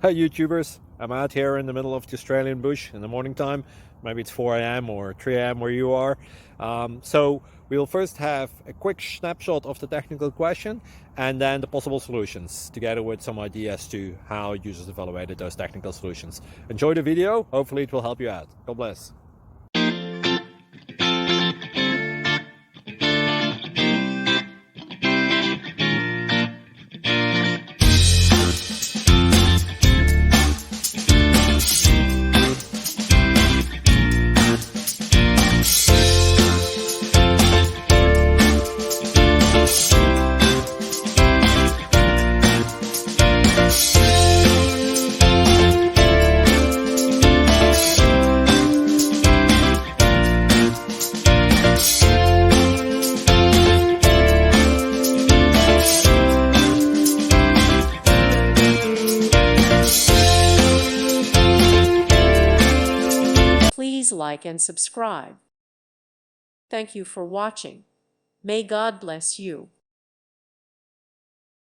Hey YouTubers, I'm out here in the middle of the Australian bush in the morning time. Maybe it's 4 a.m. or 3 a.m. where you are. So we'll first have a quick snapshot of the technical question and then the possible solutions, together with some ideas to how users evaluated those technical solutions. Enjoy the video, hopefully it will help you out. God bless. Please like and subscribe. Thank you for watching. May God bless you.